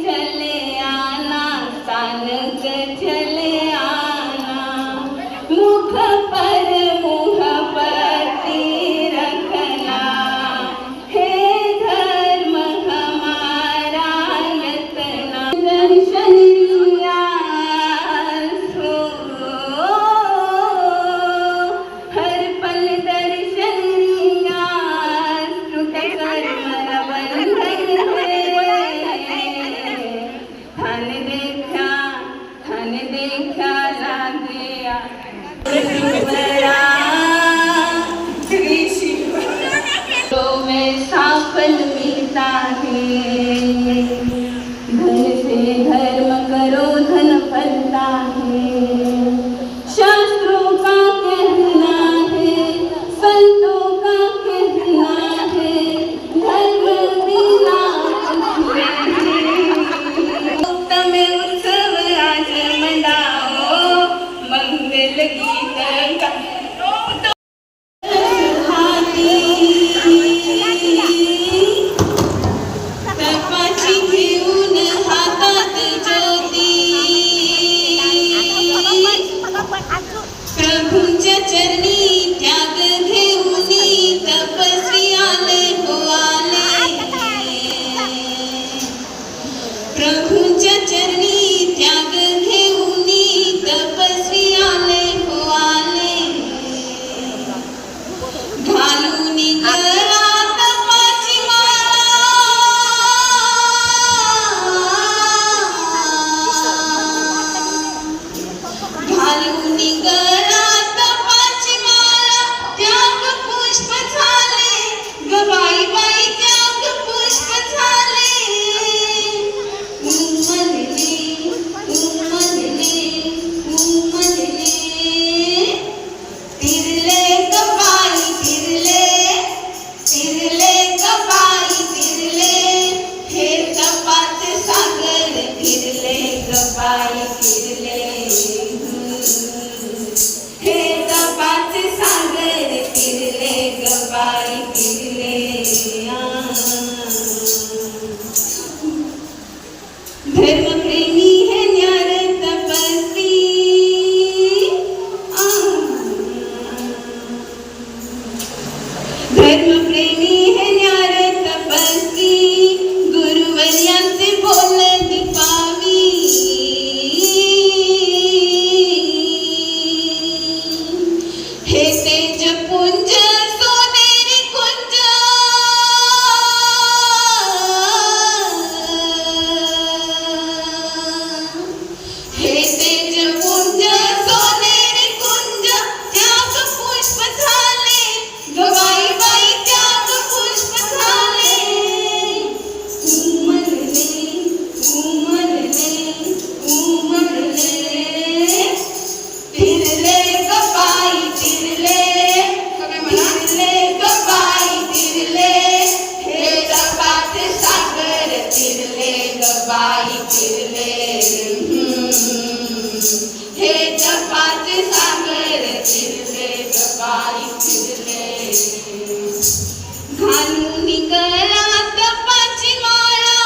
चले आना सानक चले आना मुख पर रखना हे धर्म हमारा यतना दर्शन लिया सो हर पल दर्शन लिया टूट कर्म धन देखा लागे तो में साफल मिलता है धन से धर्म करो धन फलता है शास्त्रों का कहना है संतों का कहना है धर्म बिना तमे उत्सव आज मनाओ मंगल गीत तपाची घेऊन हातात ज्योती प्रभूंच्या चरणी त्याग घेऊन तपस्वी आले हो आले प्रभूंच्या चरणी त्याग घेऊन तपस्वी आले हो आले घालून गळा तपाची माळा घालून गळा तपाची माळा त्याग पुष्प झाले गबाई बाई त्याग पुष्प झाले उमलले उमलले उमलले तिरले गबाई तिरले गबाई तिरले हे तपाच सागर तिरले गबाई तिरले हे तपाच सागर तिरले गबाई तिरले धर्म प्रेमी है न्यार तपस्वी धर्म प्रेमी है न्यार तपस्वी गुरुवर्यांचे बोल दीपावी हे तेज पुंज सोनेरी कुंज फिरले हे जपाचे सागर फिरले जपाई फिरले घालून गळ्यात जपाची माळा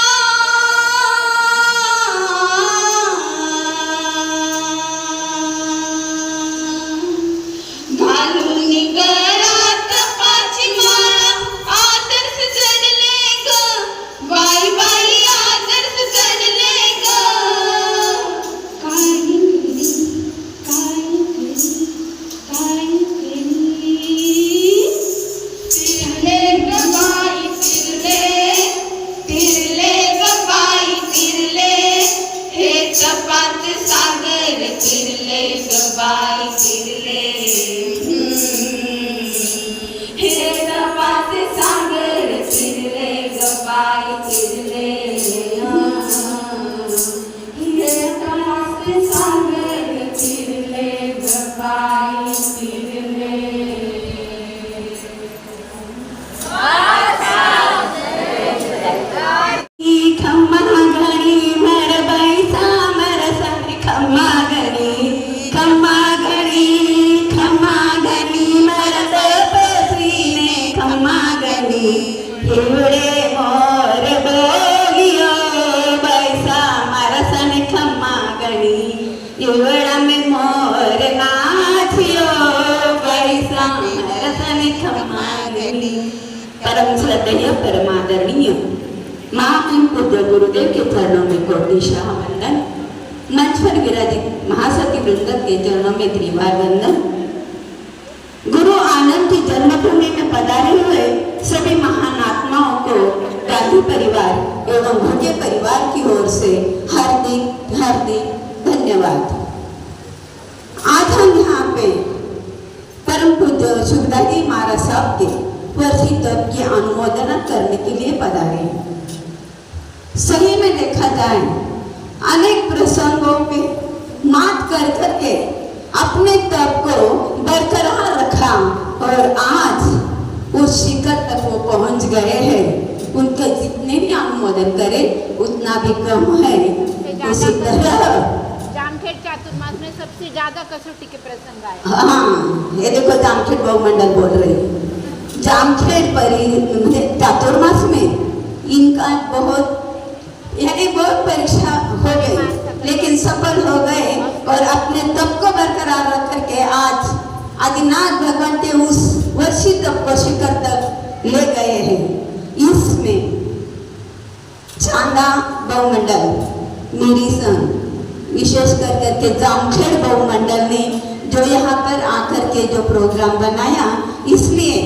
घालून गळ्यात जपाची माळा आदर्श चढले ग बाई बाई आदर्श चढले ग काय करी फिरले ग बाई फिरले ग बाई फिरले हे जपाचे सागर फिरले ग बाई फिरले हे जपाचे सागर फिरले ग बाई फिरले हे जपाचे सागर फिरले ग बाई फिरले खम्मा घड़ी मर बैसा मर सर खम्मा घड़ी मर तपस्वीने खम्मा घड़ी हिवड़े मोर बोलियो बैसा मर सन खम्मा घड़ी हिवड़ा में मोर नाचियो बैसा मर सन खम्मा घड़ी। परम श्रद्धेय परमादरणीय महामहिम पूज्य गुरुदेव के चरणों में कोटिशाह वंदन। मंच पर विराजित महासती वृंद के चरणों में त्रिवार वंदन। गुरु आनंद की जन्मभूमि में पधारे हुए सभी महान आत्माओं को गांधी परिवार एवं भव्य परिवार की ओर से हार्दिक धन्यवाद। आज हम यहाँ पे परम पूज्य सुखदाजी महाराज साहब के वर्षी तप की अनुमोदन करने के लिए पधारे हैं। सही में देखा जाए अनेक प्रसंगों पे मात कर करके अपने तप को बरकरार रखा और आज उस शिखर तक वो पहुंच गए हैं। उनके जितने भी अनुमोदन करे उतना भी कम है। उसी तरह जामखेड़ चातुर्मास में सबसे ज्यादा कसौटी के प्रसंग आए। हाँ, ये देखो जामखेड़ बहुमंडल बोल रहे हैं। जामखेड़ चातुर्मास में इनका बहुत परीक्षा हो गई लेकिन सफल हो गए और अपने तप को बरकरार रख करके आज आदिनाथ भगवान के उस वर्षी तप को शिखर तक ले गए हैं। इसमें चांदा बहुमंडल मेरी संघ विशेष कर करके जामखेड़ बहुमंडल ने जो यहाँ पर आकर के जो प्रोग्राम बनाया, इसलिए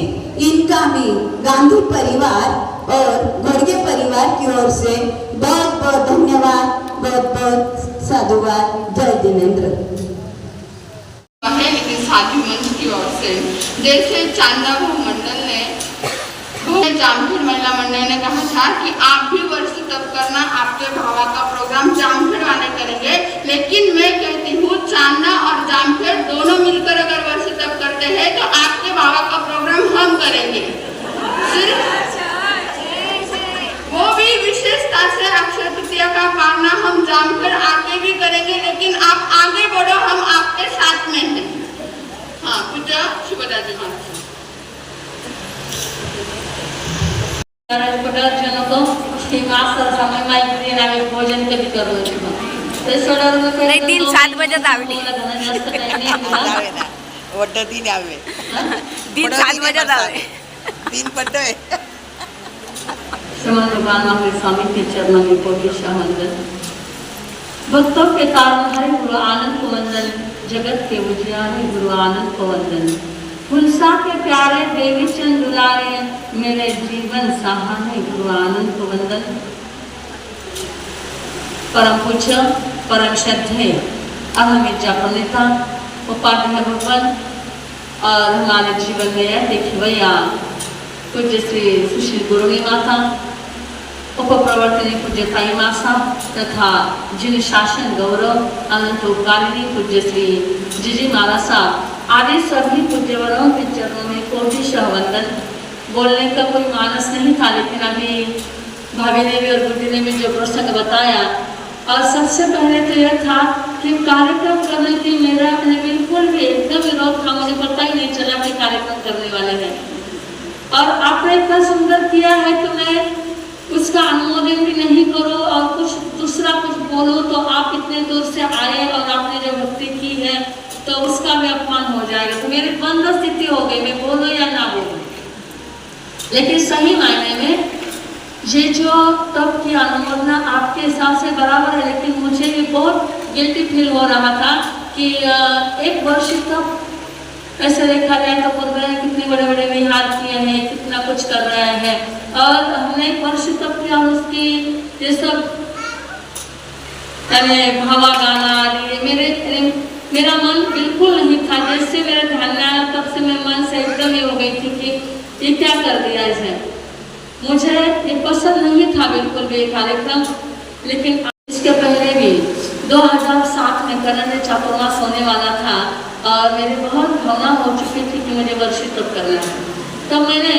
इनका भी गांधी परिवार और घोड़गे परिवार की ओर से बहुत बहुत धन्यवाद, बहुत बहुत साधुवाद। जय जिनेन्द्र। है लेकिन साधु मंच की ओर से जैसे चांदा मंडल ने जामखेड़ महिला मंडल ने कहा था कि आप भी वर्षी तप करना, आपके भावा का प्रोग्राम जामखेड़ वाले करेंगे, लेकिन मैं कहती हूँ चांदा और जामखेड़ दोनों मिलकर अगर वर्षी तप करते हैं तो आपके भावा का प्रोग्राम हम करेंगे। सिर्फ वो भी विशेषता से अक्षय तृतीया का पालना हम जामखेड़ आगे भी करेंगे, लेकिन आप आगे बढ़ो, हम आपके साथ में हैं। हाँ, पूजा शुभदाजी महाराज जनों मास्टर समय दिन आम्ही भोजन कधी करू ते नाही, 3-7 बजे आवडी 3-7 बजे आवे 3 पट्टे भगवान स्वामी के चरणों में कोटिशाह वंदन। भक्तों के तारणहारी गुरु आनंद को वंदन। जगत के उजियारे गुरु आनंद को वंदन। तुलसा के प्यारे देवी चंद दुलारे मेरे जीवन सहारे गुरु आनंद को वंदन। परम पूज्य परम श्रद्धेय अहम विद्या प्रणेता उपाध्याय भगवान और हमारे जीवन में यह देखी भैया पूज्य श्री सुशील गुरुनी माता, उपप्रवर्तनी पूज्य ताई मासा तथा जिन शासन गौरव अनंत उपकारिणी पूज्य श्री जिजी महाराज साहब आदि सभी पूज्यवरों के चरणों में कोटिशाह वंदन। बोलने का कोई मानस नहीं था, लेकिन अभी भाभी ने भी और गुड्डी ने भी जो प्रसंग बताया और सबसे पहले तो यह था कि कार्यक्रम करने की मेरा बिल्कुल भी एकदम विरोध था। मुझे पता ही नहीं चला कि कार्यक्रम करने वाले हैं, और आपने इतना सुंदर किया है कि मैं उसका अनुमोदन भी नहीं करूं और कुछ दूसरा कुछ बोलूं तो आप इतने दूर से आए और आपने जो भक्ति की है तो उसका भी अपमान हो जाएगा। तो मेरी द्वंद्व स्थिति हो गई, मैं बोलूं या ना बोलूं। लेकिन सही मायने में ये जो तब की अनुमोदना आपके हिसाब से बराबर है, लेकिन मुझे भी बहुत गिल्टी फील हो रहा था कि एक वर्ष तक ऐसे देखा जाए तो गुरुदेव ने कितने बड़े बड़े विहार किए हैं, कितना कुछ कर रहे हैं, और हमने एक वर्ष तक किया उसकी ये सब भावा गाना आदि मेरा मन बिल्कुल नहीं था। जैसे मेरा ध्यान में आया तब से मैं मन से एकदम ही हो गई थी कि ये क्या कर दिया इसे। मुझे ये पसंद नहीं था बिल्कुल भी कार्यक्रम। लेकिन इसके पहले भी 2007 में करण चातुर्मास होने वाला था और मेरी बहुत भावना हो चुकी थी कि मुझे वर्षित तब करना है। तब मैंने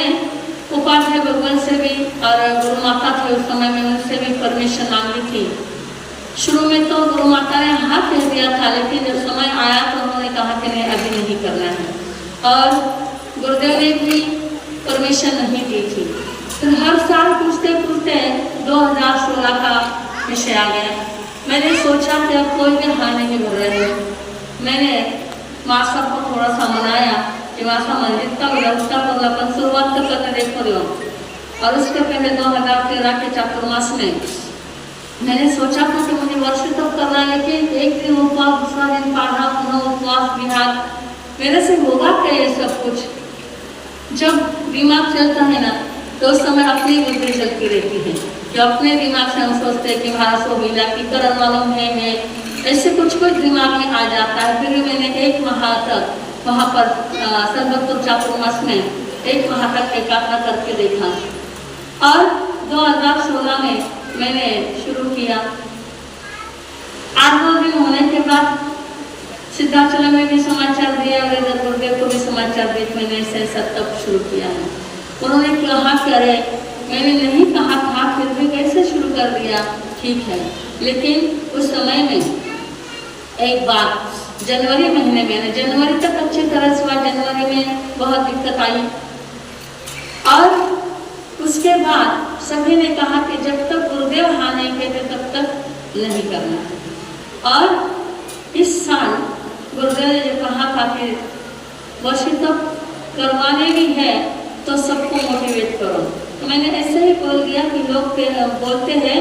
उपाध्याय भगवान से भी और गुरु माता थे उस समय में, उनसे भी परमिशन मांगी थी। शुरू में तो गुरु माता ने हाँ कह दिया था, लेकिन जब समय आया तो उन्होंने कहा कि नहीं अभी नहीं करना है, और गुरुदेव ने भी परमिशन नहीं दी थी। फिर हर साल पूछते पूछते 2016 का विषय आ गया। मैंने सोचा कि अब कोई भी हाँ नहीं बोल रहे हैं। मैंने माँ साहब को थोड़ा सा मनाया कि माँ साहब मंदिर का व्यवस्था कर अपन शुरुआत तो करने देखो दो। और उसके पहले 2013 के चातुर्मास में मैंने सोचा था कि मुझे वर्ष तक करना है, लेकिन एक दिन उपवास, दूसरा दिन पाढ़ा, पुनः उपवास, विहार, मेरे से होगा क्या ये सब कुछ। जब दिमाग चलता है ना तो उस समय अपनी बुद्धि चलती रहती है, कि अपने दिमाग से हम सोचते हैं कि भारत को मिला कि करण मालूम है, ऐसे कुछ दिमाग में आ जाता है। फिर मैंने 1 माह तक वहाँ पर संबलपुर चातुर्मास में 1 माह तक एकाग्रता करके देखा, और 2016 में मैंने शुरू किया। 8-9 दिन होने के बाद सिद्धाचल में भी समाचार दिया और इधर गुरुदेव को भी समाचार दिए, मैंने ऐसे सब तब शुरू किया है। उन्होंने कहा करे, मैंने नहीं कहा था, फिर भी कैसे शुरू कर दिया, ठीक है। लेकिन उस समय में एक बार जनवरी महीने में, जनवरी तक अच्छी तरह से हुआ, जनवरी में बहुत दिक्कत आई, और उसके बाद सभी ने कहा कि जब तक गुरुदेव हाँ नहीं कहते तब तक नहीं करना। और इस साल गुरुदेव ने जो कहा था कि वर्षित करवाने भी है तो सबको मोटिवेट करो, तो मैंने ऐसे ही बोल दिया कि लोग बोलते हैं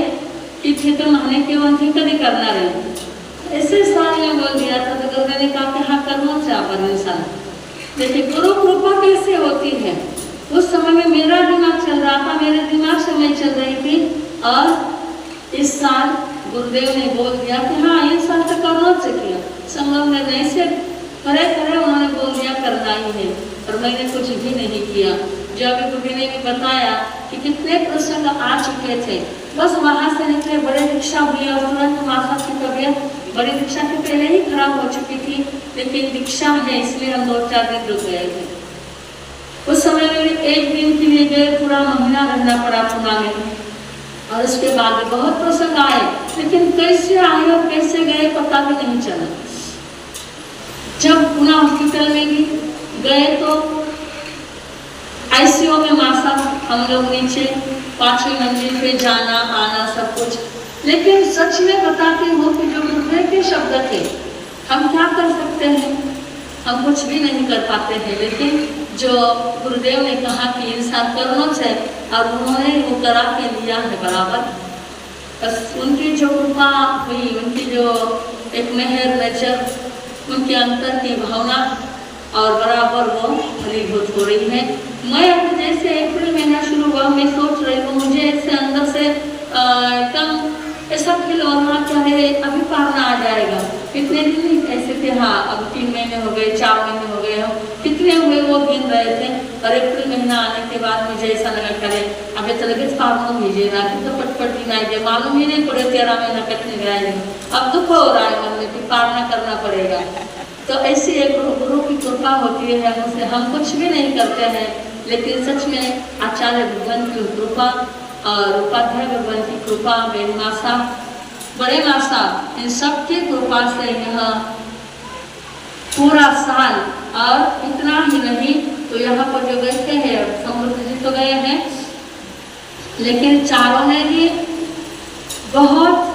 कि क्षेत्र महने के वंशी कभी करना रहे, ऐसे साल में बोल दिया था। तो गुरुदेव ने कहा कि हाँ करना चाहिए इंसान। देखिए गुरु कृपा कैसे होती है। उस समय में मेरा दिमाग चल रहा था, मेरे दिमाग से मैं चल रही थी, और इस साल गुरुदेव ने बोल दिया कि हाँ ये साल तक करना चाहिए। संगम में नहीं से खड़े उन्होंने बोल दिया करना ही है, और मैंने कुछ भी नहीं किया। जो अभी गुरु ने भी बताया कि कितने प्रसंग आ चुके थे, बस वहाँ से निकले, बड़े दीक्षा हुई और तुरंत माता की तबीयत बड़ी दीक्षा के पहले ही खराब हो चुकी थी, लेकिन दीक्षा है इसलिए हम 2-4 दिन रुक गए थे। उस समय में 1 दिन के लिए गए, पूरा महीना रहना पड़ा पुणे में, और उसके बाद में बहुत प्रसंग आए, लेकिन कैसे आए और कैसे गए पता भी नहीं चला। जब पुणे हॉस्पिटल में भी गए तो आईसीयू में माँ साहब, हम लोग नीचे 5वीं मंजिल पे जाना आना सब कुछ। लेकिन सच में बताती हूँ कि जो गुरुदेव के शब्द थे, हम क्या कर सकते हैं, हम कुछ भी नहीं कर पाते हैं। लेकिन जो गुरुदेव ने कहा कि इंसान करना चाहिए, और उन्होंने वो करा के लिया है बराबर। बस उनकी जो कृपा हुई, उनकी जो एक मेहर नजर, उनके अंतर की भावना, और बराबर वो फलीभूत हो रही है। मैं अब जैसे अप्रैल महीना शुरू हुआ, मैं सोच रही हूँ, मुझे ऐसे अंदर से एकदम ऐसा फील हो रहा कि अरे अभी पारना आ जाएगा। कितने दिन ऐसे थे, हाँ अब 3 महीने हो गए, 4 महीने हो गए, हम कितने हुए वो गिन रहे थे। और अप्रैल महीना आने के बाद मुझे ऐसा लगा करे अभी चले गए पारना कीजिए ना, कि तो पटपट दिन आइए, मालूम ही नहीं पड़े 13 महीना कितने गए। अब दुख हो रहा है मन में कि पारना करना पड़ेगा। तो ऐसी एक गुरु की कृपा होती है, हमसे हम कुछ भी नहीं करते हैं, लेकिन सच में आचार्य भगवान की कृपा और उपाध्याय भगवान की कृपा, बेनमासा, बड़े माँ साहब इन सबकी कृपा से यह पूरा साल, और इतना ही नहीं तो यहाँ पर जो बैठे हैं समृद्ध जी तो गए हैं, लेकिन चारों ने भी बहुत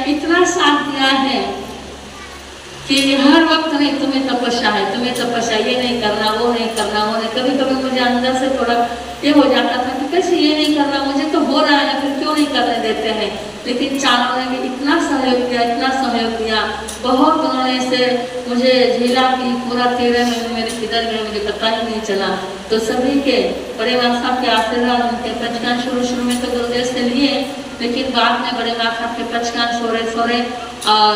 इतना साथ दिया है कि हर वक्त नहीं तुम्हें तपस्या है, तुम्हें तपस्या, ये नहीं करना, वो नहीं करना, वो नहीं। कभी कभी मुझे अंदर से थोड़ा ये हो जाता था कि कैसे ये नहीं करना, मुझे तो हो रहा है, फिर क्यों नहीं करने देते हैं। लेकिन चारों ने भी इतना सहयोग किया, इतना सहयोग किया, बहुत उन्होंने से मुझे झेला कि पूरा 13 महीने मेरे किधर गए मुझे पता ही नहीं चला। तो सभी के बड़े माँ साहब के आशीर्वाद, उनके पंचकान शुरू में तो गुरुदेव से लिए, लेकिन बाद में बड़े माँ साहब के पंचकान सोरे और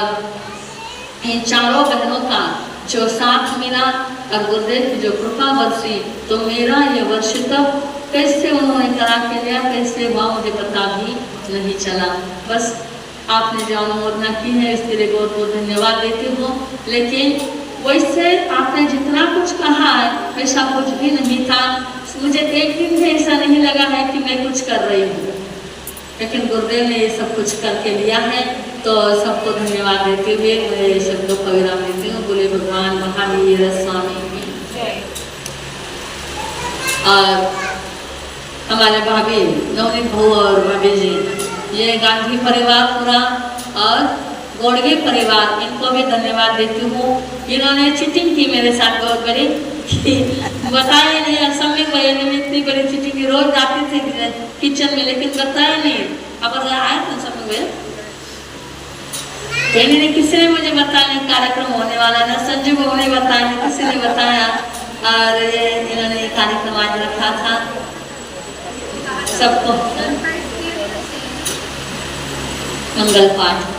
इन चारों बहनों का जो साथ मिला और गुरुदेव की जो कृपा बरसी, तो मेरा ये वर्ष तक कैसे उन्होंने करा के लिया, कैसे हुआ मुझे पता भी नहीं चला। बस आपने जो अनुमोदना की है इसके लिए बहुत बहुत धन्यवाद देती हूँ। लेकिन वैसे आपने जितना कुछ कहा है वैसा कुछ भी नहीं था। मुझे एक दिन भी ऐसा नहीं लगा है कि मैं कुछ कर रही हूँ, लेकिन गुरुदेव ने ये सब कुछ करके लिया है। तो सबको धन्यवाद देते हुए मैं शब्दों का विराम देती हूँ। बोले भगवान महावीर स्वामी की। और हमारे भाभी नवनीत भाऊ और भाभी जी, ये गांधी परिवार पूरा और गोड़गे परिवार, इनको भी धन्यवाद देती हूँ। इन्होंने चीटिंग की मेरे साथ बहुत बड़ी, बताया नहीं। असम में गए नहीं, इतनी बड़ी चीटिंग की, रोज जाते थे किचन में, लेकिन बताया नहीं। अब अगर आए तो सब में इन्होंने किसी ने मुझे बताया नहीं कार्यक्रम होने वाला है, ना संजू को नहीं बताया, किसी ने बताया, और इन्होंने कार्यक्रम आज रखा था सबको मंगल पाठ।